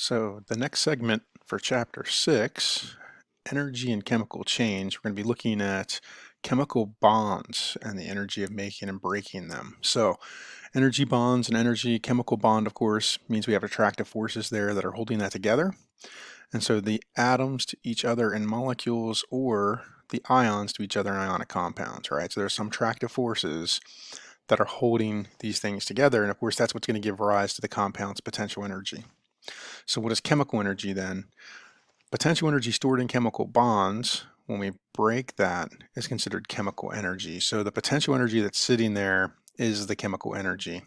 So the next segment for chapter 6, energy and chemical change, we're going to be looking at chemical bonds and the energy of making and breaking them. So energy bonds and energy chemical bond, of course, means we have attractive forces there that are holding that together. And so the atoms to each other in molecules or the ions to each other in ionic compounds, right? So there's some attractive forces that are holding these things together. And of course, that's what's going to give rise to the compound's potential energy. So what is chemical energy then? Potential energy stored in chemical bonds, when we break that, is considered chemical energy. So the potential energy that's sitting there is the chemical energy.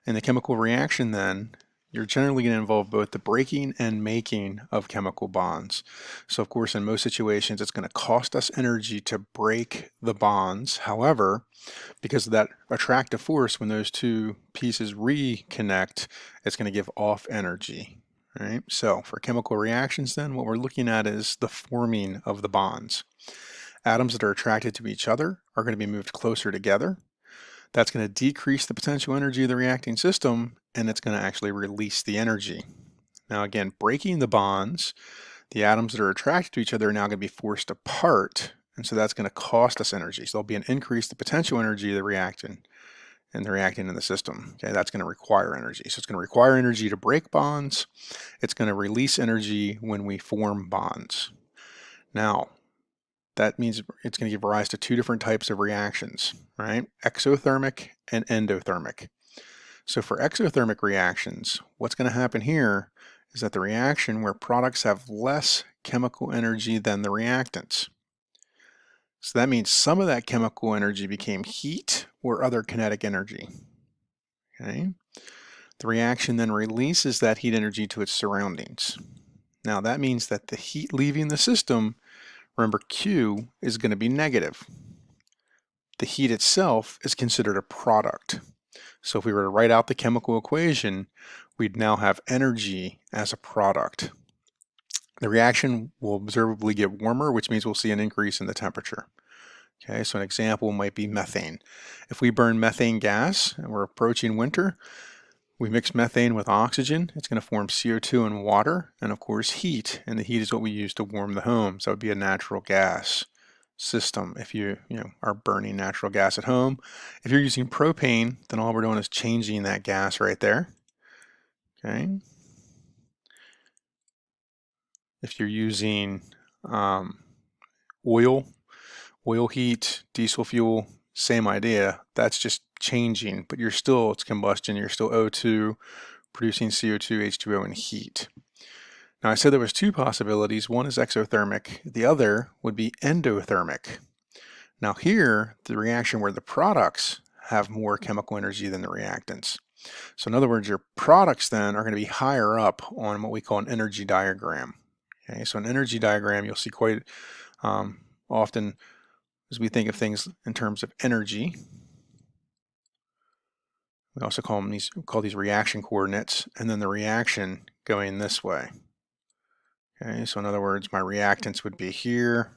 In the chemical reaction then, you're generally going to involve both the breaking and making of chemical bonds. So of course, in most situations, it's going to cost us energy to break the bonds. However, because of that attractive force, when those two pieces reconnect, it's going to give off energy. Right? So for chemical reactions then, what we're looking at is the forming of the bonds. Atoms that are attracted to each other are going to be moved closer together. That's going to decrease the potential energy of the reacting system, and it's going to actually release the energy. Now again, breaking the bonds, the atoms that are attracted to each other are now going to be forced apart, and so that's going to cost us energy. So there'll be an increase in the potential energy of the reactant and the reactant in the system. Okay, that's going to require energy. So it's going to require energy to break bonds. It's going to release energy when we form bonds. Now, that means it's going to give rise to two different types of reactions, right? Exothermic and endothermic. So for exothermic reactions, what's going to happen here is that the reaction where products have less chemical energy than the reactants. So that means some of that chemical energy became heat or other kinetic energy. Okay? The reaction then releases that heat energy to its surroundings. Now that means that the heat leaving the system, remember Q, is going to be negative. The heat itself is considered a product. So if we were to write out the chemical equation, we'd now have energy as a product. The reaction will observably get warmer, which means we'll see an increase in the temperature. Okay, so an example might be methane. If we burn methane gas and we're approaching winter, we mix methane with oxygen, it's going to form CO2 and water, and of course heat, and the heat is what we use to warm the home. So it would be a natural gas system if you are burning natural gas at home. If you're using propane, then all we're doing is changing that gas right there. Okay. If you're using oil heat, diesel fuel, same idea. That's just changing, but it's combustion. You're still O2 producing CO2, H2O, and heat. Now I said there was two possibilities. One is exothermic. The other would be endothermic. Now here, the reaction where the products have more chemical energy than the reactants. So in other words, your products then are going to be higher up on what we call an energy diagram. Okay, so an energy diagram you'll see quite often as we think of things in terms of energy. We also call these reaction coordinates, and then the reaction going this way. Okay, so in other words, my reactants would be here,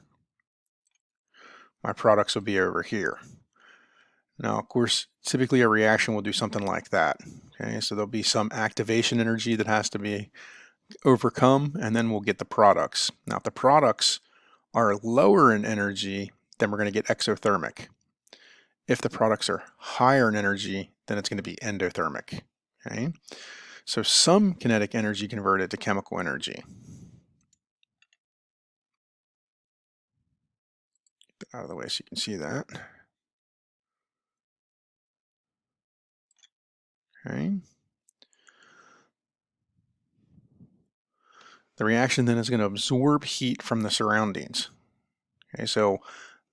my products will be over here. Now, of course, typically a reaction will do something like that. Okay, so there'll be some activation energy that has to be overcome, and then we'll get the products. Now, if the products are lower in energy, then we're going to get exothermic. If the products are higher in energy, then it's going to be endothermic. Okay, so some kinetic energy converted to chemical energy. Get that out of the way so you can see that. Okay. The reaction then is going to absorb heat from the surroundings. Okay, so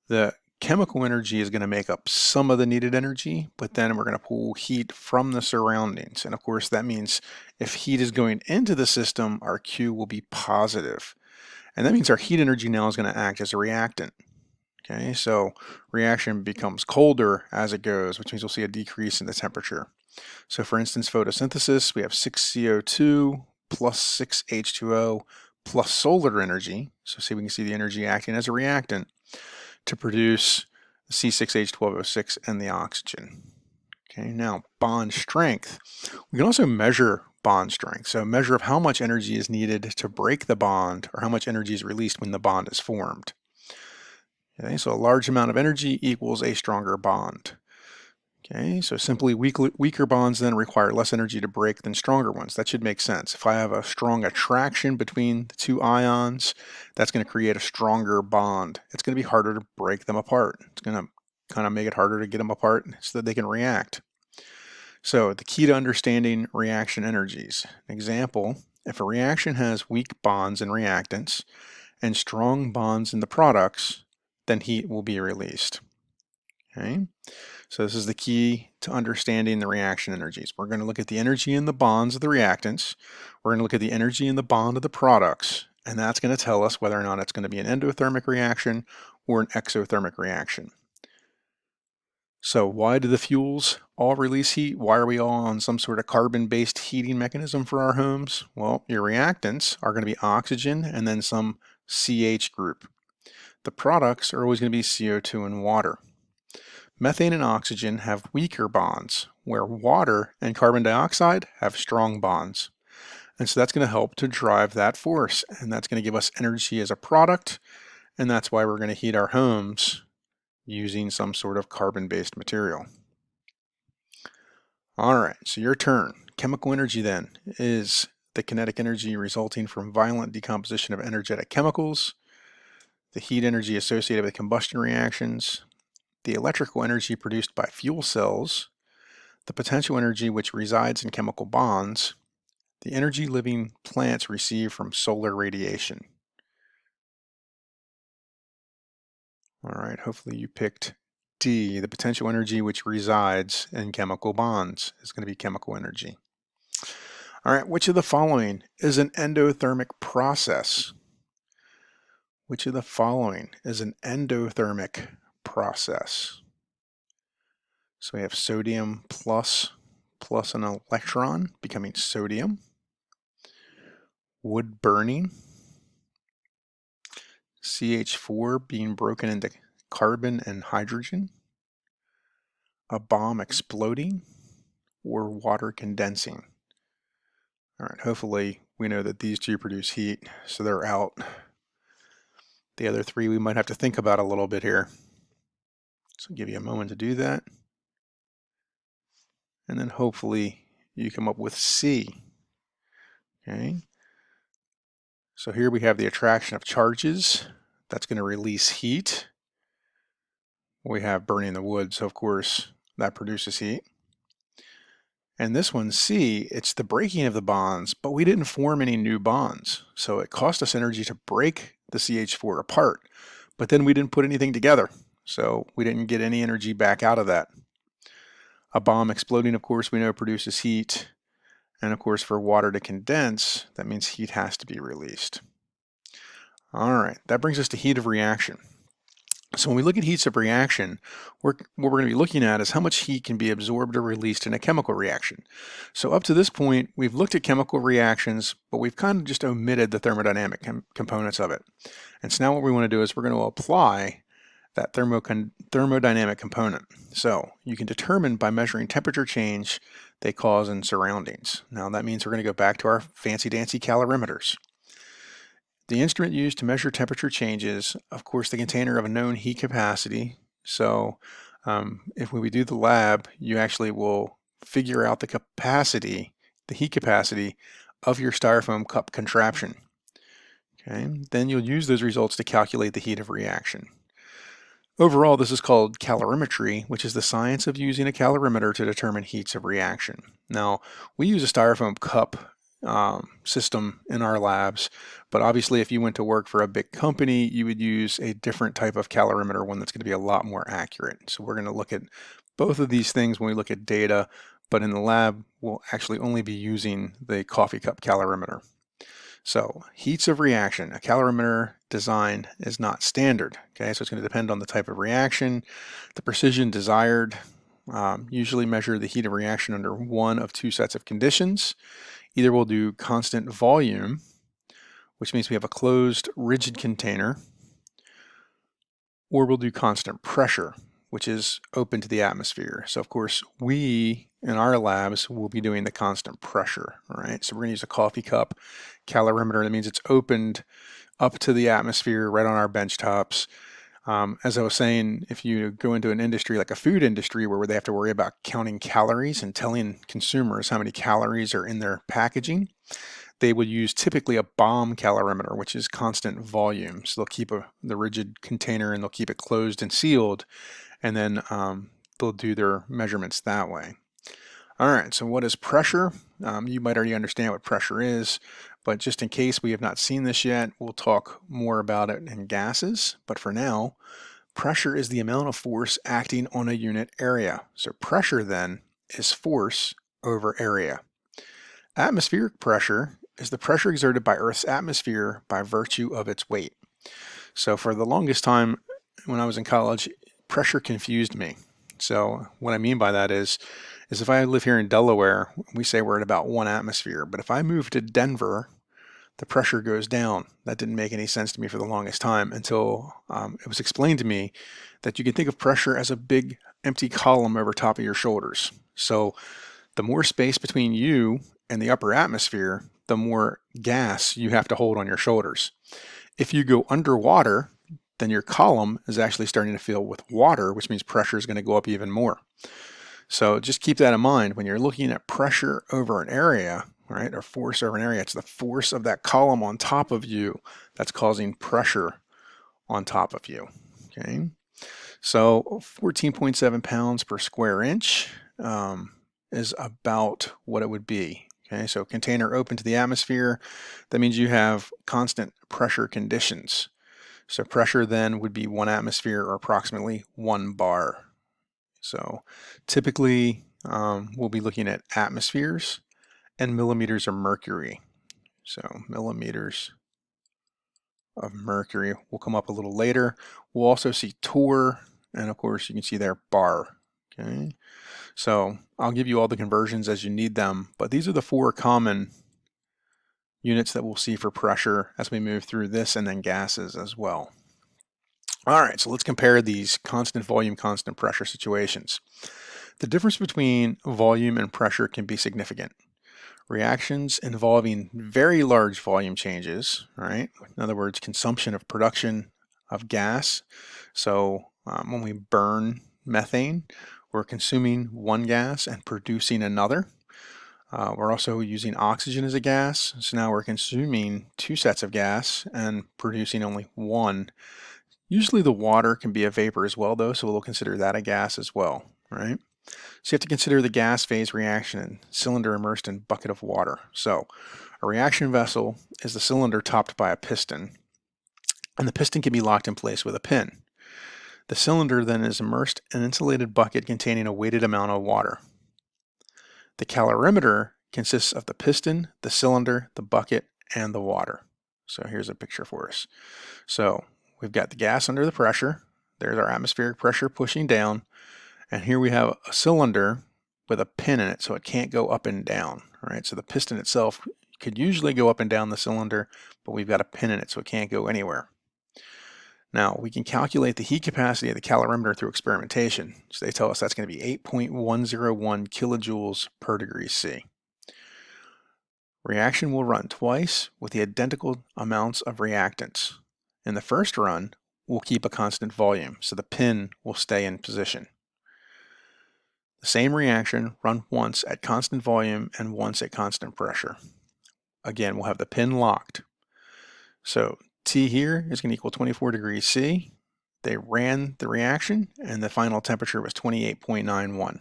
the chemical energy is going to make up some of the needed energy, but then we're going to pull heat from the surroundings. And of course, that means if heat is going into the system, our Q will be positive. And that means our heat energy now is going to act as a reactant. Okay, so reaction becomes colder as it goes, which means we'll see a decrease in the temperature. So for instance, photosynthesis, we have 6 CO2 plus 6 H2O plus solar energy. So see, we can see the energy acting as a reactant to produce C6H12O6 and the oxygen. Okay, now bond strength. We can also measure bond strength. So a measure of how much energy is needed to break the bond or how much energy is released when the bond is formed. Okay, so a large amount of energy equals a stronger bond. Okay, so simply weaker bonds then require less energy to break than stronger ones. That should make sense. If I have a strong attraction between the two ions, that's going to create a stronger bond. It's going to be harder to break them apart. It's going to kind of make it harder to get them apart so that they can react. So the key to understanding reaction energies. An example, if a reaction has weak bonds in reactants and strong bonds in the products, then heat will be released. Okay, so this is the key to understanding the reaction energies. We're going to look at the energy in the bonds of the reactants. We're going to look at the energy in the bond of the products, and that's going to tell us whether or not it's going to be an endothermic reaction or an exothermic reaction. So why do the fuels all release heat? Why are we all on some sort of carbon-based heating mechanism for our homes? Well, your reactants are going to be oxygen and then some CH group. The products are always going to be CO2 and water. Methane and oxygen have weaker bonds, where water and carbon dioxide have strong bonds. And so that's going to help to drive that force, and that's going to give us energy as a product, and that's why we're going to heat our homes using some sort of carbon-based material. All right, so your turn. Chemical energy then is the kinetic energy resulting from violent decomposition of energetic chemicals, the heat energy associated with combustion reactions, the electrical energy produced by fuel cells, the potential energy which resides in chemical bonds, the energy living plants receive from solar radiation. All right, hopefully you picked D, the potential energy which resides in chemical bonds is going to be chemical energy. All right, which of the following is an endothermic process? Which of the following is an endothermic process? So we have sodium plus an electron becoming sodium, wood burning, CH4 being broken into carbon and hydrogen, a bomb exploding, or water condensing. All right, hopefully we know that these two produce heat, so they're out. The other three we might have to think about a little bit here. So I'll give you a moment to do that. And then hopefully you come up with C. Okay. So here we have the attraction of charges. That's going to release heat. We have burning the wood, so of course that produces heat. And this one, C, it's the breaking of the bonds, but we didn't form any new bonds. So it cost us energy to break the CH4 apart, but then we didn't put anything together. So we didn't get any energy back out of that. A bomb exploding, of course, we know produces heat. And of course, for water to condense, that means heat has to be released. All right, that brings us to heat of reaction. So when we look at heats of reaction, what we're going to be looking at is how much heat can be absorbed or released in a chemical reaction. So up to this point, we've looked at chemical reactions, but we've kind of just omitted the thermodynamic components of it. And so now what we want to do is we're going to apply that thermodynamic component. So you can determine by measuring temperature change they cause in surroundings. Now that means we're going to go back to our fancy dancy calorimeters. The instrument used to measure temperature changes, of course, the container of a known heat capacity. So if we do the lab, you actually will figure out the capacity, the heat capacity of your styrofoam cup contraption. Okay, then you'll use those results to calculate the heat of reaction. Overall, this is called calorimetry, which is the science of using a calorimeter to determine heats of reaction. Now, we use a styrofoam cup system in our labs, but obviously if you went to work for a big company, you would use a different type of calorimeter, one that's going to be a lot more accurate. So we're going to look at both of these things when we look at data, but in the lab, we'll actually only be using the coffee cup calorimeter. So heats of reaction, a calorimeter design is not standard. Okay, so it's going to depend on the type of reaction, the precision desired. Usually measure the heat of reaction under one of two sets of conditions. Either we'll do constant volume, which means we have a closed rigid container, or we'll do constant pressure, which is open to the atmosphere. So of course, we in our labs will be doing the constant pressure, all right? So we're gonna use a coffee cup calorimeter. That means it's opened up to the atmosphere right on our bench tops. As I was saying, if you go into an industry like a food industry where they have to worry about counting calories and telling consumers how many calories are in their packaging, they would use typically a bomb calorimeter, which is constant volume. So they'll keep the rigid container and they'll keep it closed and sealed, and then they'll do their measurements that way. All right, so what is pressure? You might already understand what pressure is, but just in case we have not seen this yet, we'll talk more about it in gases. But for now, pressure is the amount of force acting on a unit area. So pressure then is force over area. Atmospheric pressure is the pressure exerted by Earth's atmosphere by virtue of its weight. So for the longest time when I was in college, pressure confused me. So what I mean by that is if I live here in Delaware, we say we're at about 1 atmosphere, but if I move to Denver, the pressure goes down. That didn't make any sense to me for the longest time until it was explained to me that you can think of pressure as a big empty column over top of your shoulders. So the more space between you and the upper atmosphere, the more gas you have to hold on your shoulders. If you go underwater, then your column is actually starting to fill with water, which means pressure is going to go up even more. So just keep that in mind when you're looking at pressure over an area, right, or force over an area. It's the force of that column on top of you that's causing pressure on top of you. Okay, so 14.7 pounds per square inch is about what it would be. Okay, so container open to the atmosphere, that means you have constant pressure conditions. So pressure then would be 1 atmosphere or approximately 1 bar. So typically we'll be looking at atmospheres and millimeters of mercury. So millimeters of mercury will come up a little later. We'll also see torr, and of course you can see there bar. Okay, so I'll give you all the conversions as you need them, but these are the 4 common units that we'll see for pressure as we move through this, and then gases as well. All right, so let's compare these constant volume, constant pressure situations. The difference between volume and pressure can be significant. Reactions involving very large volume changes, right? In other words, consumption of production of gas. So when we burn methane, we're consuming one gas and producing another. We're also using oxygen as a gas. So now we're consuming 2 sets of gas and producing only one. Usually the water can be a vapor as well though, so we'll consider that a gas as well, right? So you have to consider the gas phase reaction in cylinder immersed in bucket of water. So a reaction vessel is the cylinder topped by a piston, and the piston can be locked in place with a pin. The cylinder then is immersed in an insulated bucket containing a weighted amount of water. The calorimeter consists of the piston, the cylinder, the bucket, and the water. So here's a picture for us. So we've got the gas under the pressure. There's our atmospheric pressure pushing down. And here we have a cylinder with a pin in it, so it can't go up and down. Right? So the piston itself could usually go up and down the cylinder, but we've got a pin in it, so it can't go anywhere. Now, we can calculate the heat capacity of the calorimeter through experimentation. So they tell us that's going to be 8.101 kilojoules per degree C. Reaction will run twice with the identical amounts of reactants. In the first run, we'll keep a constant volume, so the pin will stay in position. The same reaction run once at constant volume and once at constant pressure. Again, we'll have the pin locked. So T here is going to equal 24 degrees C. They ran the reaction and the final temperature was 28.91.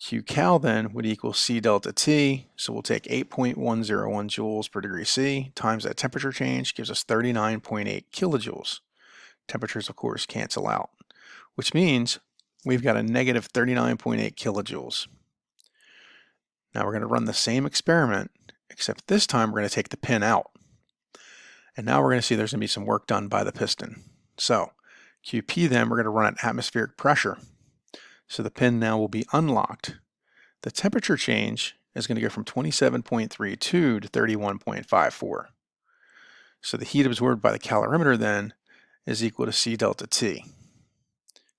Qcal then would equal C delta T, so we'll take 8.101 joules per degree C times that temperature change gives us 39.8 kilojoules. Temperatures, of course, cancel out, which means we've got a negative 39.8 kilojoules. Now we're going to run the same experiment, except this time we're going to take the pin out. And now we're going to see there's going to be some work done by the piston. So QP then we're going to run at atmospheric pressure. So the pin now will be unlocked. The temperature change is going to go from 27.32 to 31.54. So the heat absorbed by the calorimeter then is equal to C delta T.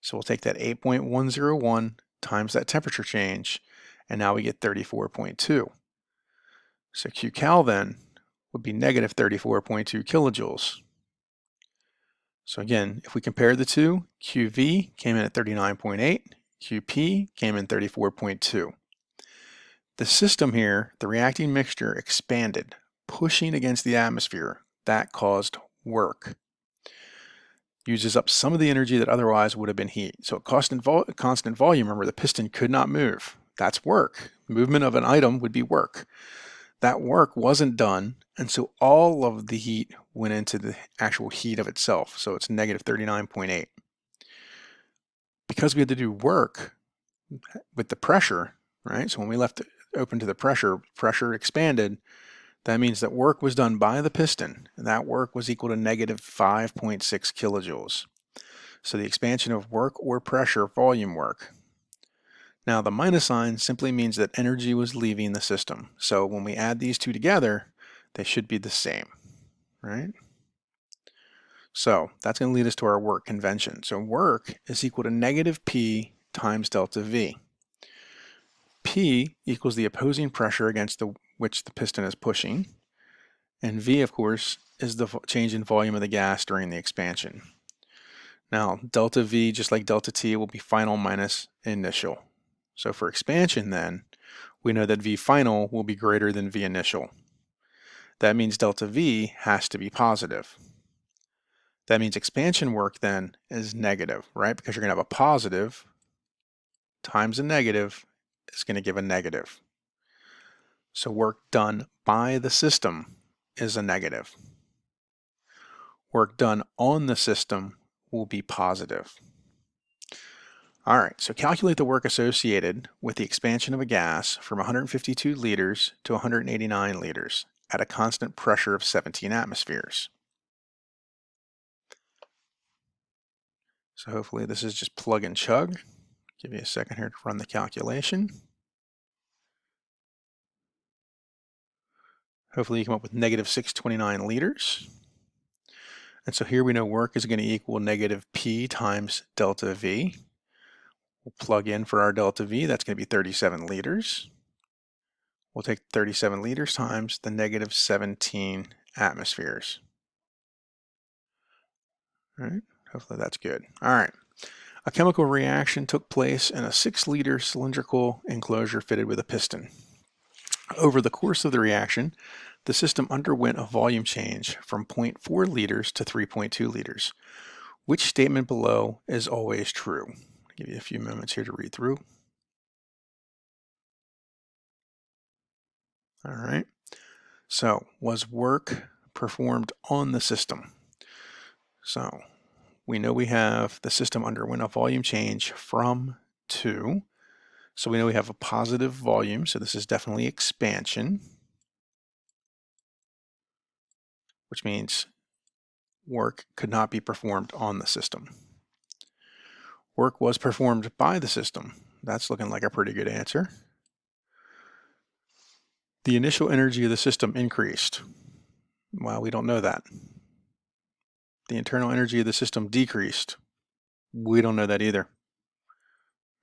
So we'll take that 8.101 times that temperature change, and now we get 34.2. So Qcal then would be negative 34.2 kilojoules. So again, if we compare the two, QV came in at 39.8, QP came in 34.2. The system here, the reacting mixture, expanded, pushing against the atmosphere. That caused work. Uses up some of the energy that otherwise would have been heat. So at constant volume, remember, the piston could not move. That's work. Movement of an item would be work. That work wasn't done, and so all of the heat went into the actual heat of itself. So it's negative 39.8. Because we had to do work with the pressure, right? So when we left it open to the pressure, pressure expanded. That means that work was done by the piston, and that work was equal to negative 5.6 kilojoules. So the expansion of work or pressure, volume work. Now the minus sign simply means that energy was leaving the system. So when we add these two together, they should be the same, right? So that's going to lead us to our work convention. So work is equal to negative P times delta V. P equals the opposing pressure against which the piston is pushing, and V, of course, is the change in volume of the gas during the expansion. Now, delta V, just like delta T, will be final minus initial. So for expansion then, we know that V final will be greater than V initial. That means delta V has to be positive. That means expansion work then is negative, right? Because you're going to have a positive times a negative is going to give a negative. So work done by the system is a negative. Work done on the system will be positive. All right, so calculate the work associated with the expansion of a gas from 152 liters to 189 liters at a constant pressure of 17 atmospheres. So hopefully this is just plug and chug. Give you a second here to run the calculation. Hopefully you come up with negative 629 liters. And so here we know work is going to equal negative P times delta V. We'll plug in for our delta V, that's going to be 37 liters. We'll take 37 liters times the negative 17 atmospheres. All right, hopefully that's good. All right, a chemical reaction took place in a 6-liter cylindrical enclosure fitted with a piston. Over the course of the reaction, the system underwent a volume change from 0.4 liters to 3.2 liters. Which statement below is always true? I'll give you a few moments here to read through. All right, so was work performed on the system? So we know we have the system underwent a volume change from to. So we know we have a positive volume, so this is definitely expansion, which means work could not be performed on the system. Work was performed by the system. That's looking like a pretty good answer. The initial energy of the system increased. Well, we don't know that. The internal energy of the system decreased. We don't know that either.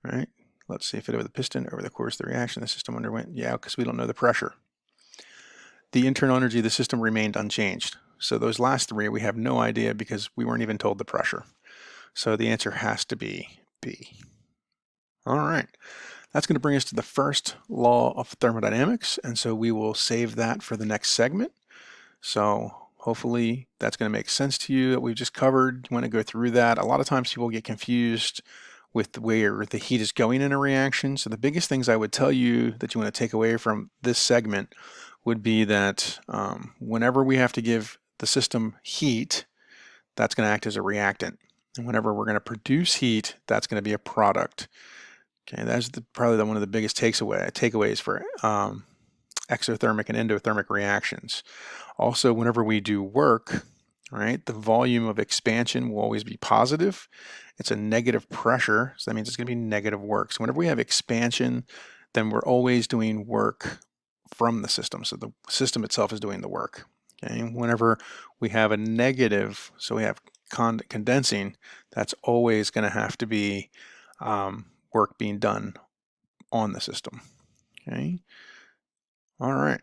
All right, let's see, if it over the piston over the course of the reaction the system underwent. Yeah, because we don't know the pressure. The internal energy of the system remained unchanged. So those last three we have no idea because we weren't even told the pressure. So the answer has to be B. All right, that's going to bring us to the first law of thermodynamics, and so we will save that for the next segment. So hopefully that's going to make sense to you that we've just covered. You want to go through that. A lot of times people get confused with where the heat is going in a reaction. So the biggest things I would tell you that you want to take away from this segment would be that whenever we have to give the system heat, that's going to act as a reactant. And whenever we're going to produce heat, that's going to be a product. Okay, that's probably one of the biggest takeaways for exothermic and endothermic reactions. Also, whenever we do work, right, the volume of expansion will always be positive. It's a negative pressure, so that means it's going to be negative work. So whenever we have expansion, then we're always doing work from the system. So the system itself is doing the work. Okay, whenever we have a negative, so we have condensing, that's always going to have to be work being done on the system. Okay. All right.